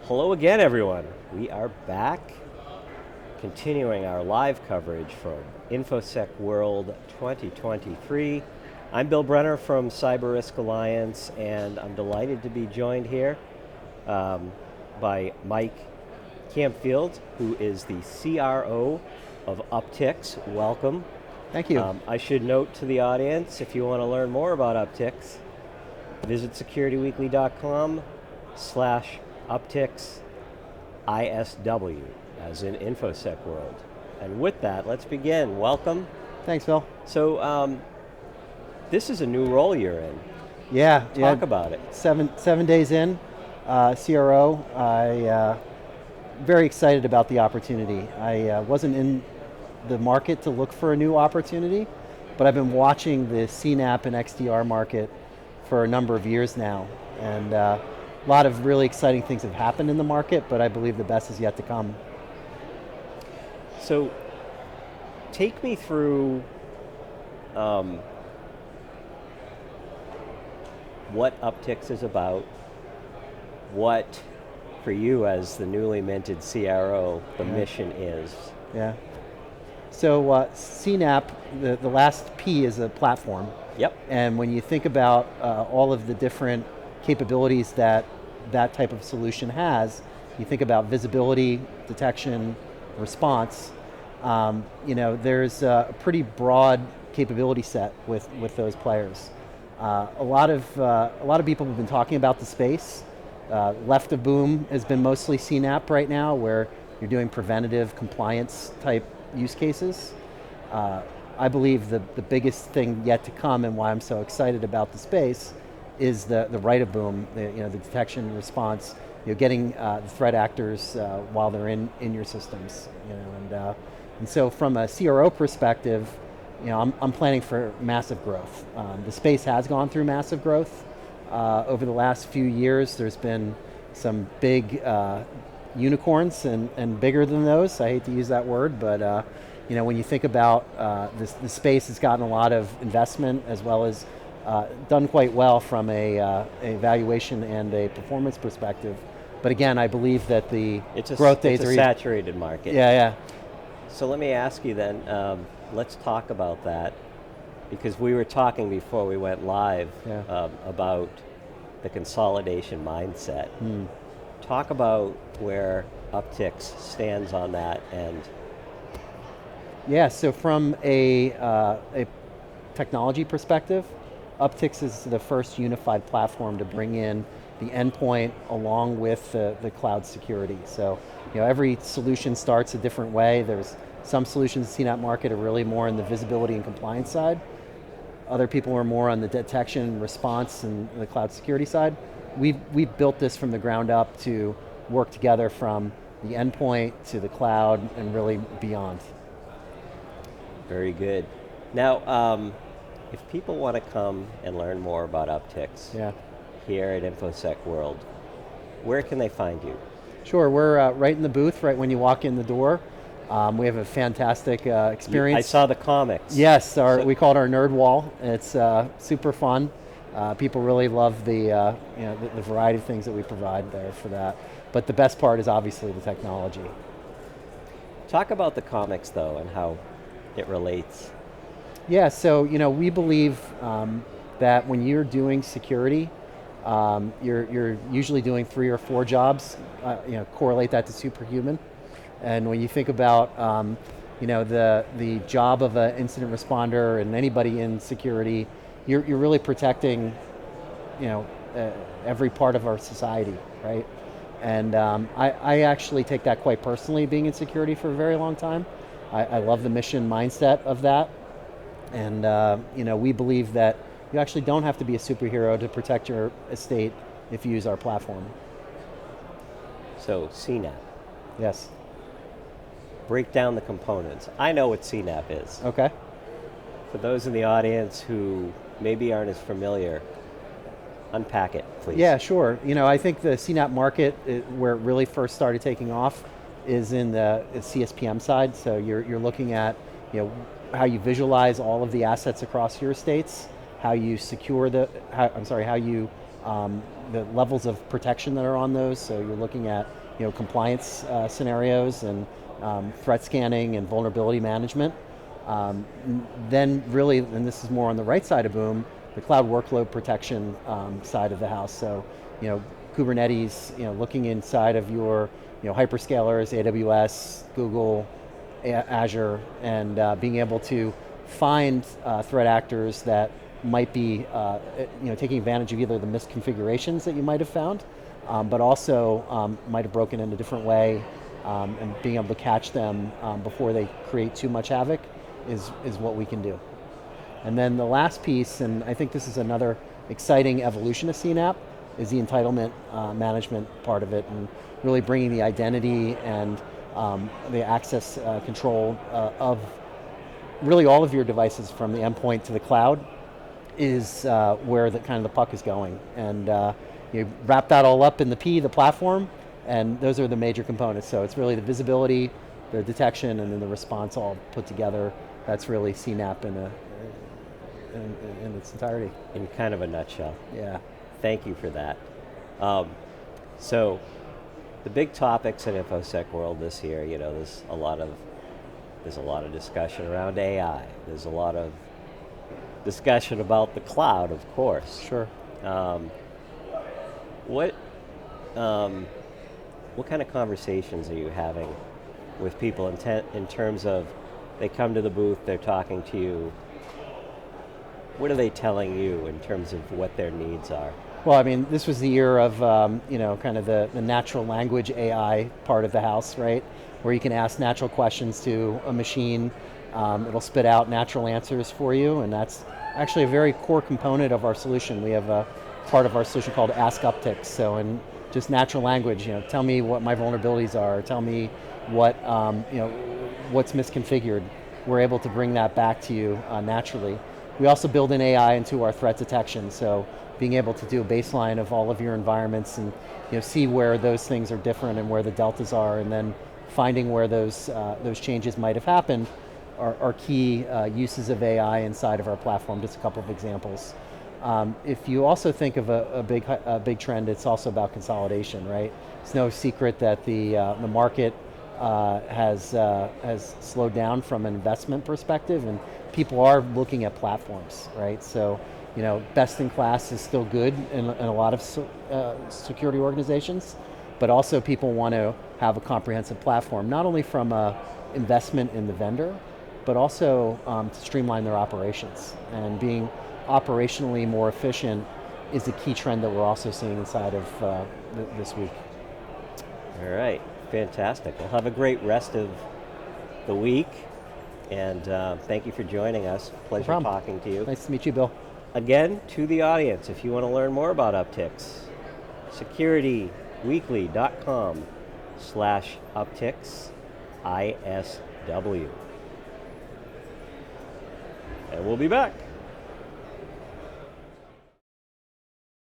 Hello again, everyone. We are back, continuing our live coverage from InfoSec World 2023. I'm Bill Brenner from Cyber Risk Alliance, and I'm delighted to be joined here by Mike Campfield, who is the CRO of Upticks. Welcome. Thank you. I should note to the audience, if you want to learn more about Upticks, visit securityweekly.com/Upticks ISW, as in InfoSec World. And with that, let's begin. Welcome. Thanks, Phil. So, this is a new role you're in. Yeah. Talk about it. Seven days in, CRO. I very excited about the opportunity. I wasn't in the market to look for a new opportunity, but I've been watching the CNAP and XDR market for a number of years now, and a lot of really exciting things have happened in the market, but I believe the best is yet to come. So, take me through what Upticks is about, what, for you as the newly minted CRO, the mission is. Yeah. So CNAP, the last P is a platform. Yep. And when you think about all of the different capabilities that type of solution has, you think about visibility, detection, response. There's a pretty broad capability set with those players. A lot of people have been talking about the space. Left of boom has been mostly CNAP right now, where you're doing preventative compliance type use cases. I believe the biggest thing yet to come, and why I'm so excited about the space, is the right of boom, the detection and response, getting the threat actors while they're in your systems. And so from a CRO perspective, I'm planning for massive growth. The space has gone through massive growth. Over the last few years, there's been some big unicorns and bigger than those. I hate to use that word, but when you think about the space has gotten a lot of investment, as well as done quite well from a valuation and a performance perspective. But again, I believe that the growth days are... It's a saturated market. Yeah. So let me ask you then, let's talk about that, because we were talking before we went live about the consolidation mindset. Talk about where Upticks stands on that end. Yeah, so from a technology perspective, Upticks is the first unified platform to bring in the endpoint along with the cloud security. So, every solution starts a different way. There's some solutions in the CNAP market are really more on the visibility and compliance side. Other people are more on the detection and response and the cloud security side. We've built this from the ground up to work together from the endpoint to the cloud and really beyond. Very good. Now, if people want to come and learn more about Upticks here at InfoSec World, where can they find you? Sure, we're right in the booth, right when you walk in the door. We have a fantastic experience. I saw the comics. Yes, we call it our nerd wall. It's super fun. People really love the variety of things that we provide there for that. But the best part is obviously the technology. Talk about the comics though, and how it relates. Yeah, so we believe that when you're doing security, you're usually doing 3 or 4 jobs. Correlate that to superhuman. And when you think about the job of an incident responder and anybody in security, you're really protecting every part of our society, right? And I actually take that quite personally, being in security for a very long time. I love the mission mindset of that, and we believe that you actually don't have to be a superhero to protect your estate if you use our platform. So CNAP. Yes. Break down the components. I know what CNAP is. Okay. For those in the audience who maybe aren't as familiar, unpack it, please. Yeah, sure. I think the CNAP market, where it really first started taking off, is in the CSPM side. So you're looking at how you visualize all of the assets across your estates, how you secure how you the levels of protection that are on those. So you're looking at compliance scenarios and threat scanning and vulnerability management. Then really, and this is more on the right side of Boom, the cloud workload protection side of the house. So Kubernetes, looking inside of your hyperscalers, AWS, Google, Azure, and being able to find threat actors that might be taking advantage of either the misconfigurations that you might have found, but also might have broken in a different way, and being able to catch them before they create too much havoc is what we can do. And then the last piece, and I think this is another exciting evolution of CNAP, is the entitlement management part of it, and really bringing the identity and the access control of really all of your devices from the endpoint to the cloud is where the kind of the puck is going. And you wrap that all up in the platform, and those are the major components. So it's really the visibility, the detection, and then the response all put together. That's really CNAP in its entirety. In kind of a nutshell. Yeah. Thank you for that. So the big topics in InfoSec World this year, there's a lot of discussion around AI. There's a lot of discussion about the cloud, of course. Sure. What kind of conversations are you having with people in terms of they come to the booth, they're talking to you? What are they telling you in terms of what their needs are? Well, I mean, this was the year of kind of the natural language AI part of the house, right? Where you can ask natural questions to a machine, it'll spit out natural answers for you, and that's actually a very core component of our solution. We have a part of our solution called Ask Uptics. So in just natural language, tell me what my vulnerabilities are, tell me what what's misconfigured. We're able to bring that back to you naturally. We also build in AI into our threat detection, so being able to do a baseline of all of your environments and see where those things are different and where the deltas are, and then finding where those changes might have happened are key uses of AI inside of our platform. Just a couple of examples. If you also think of a big trend, it's also about consolidation, right? It's no secret that the market has slowed down from an investment perspective, and people are looking at platforms, right? So, best in class is still good in a lot of security organizations, but also people want to have a comprehensive platform, not only from a investment in the vendor, but also to streamline their operations. And being operationally more efficient is a key trend that we're also seeing inside of this week. All right, fantastic. Well, have a great rest of the week, and thank you for joining us. Pleasure talking to you. Nice to meet you, Bill. Again, to the audience, if you want to learn more about Upticks, securityweekly.com/Upticks ISW. And we'll be back.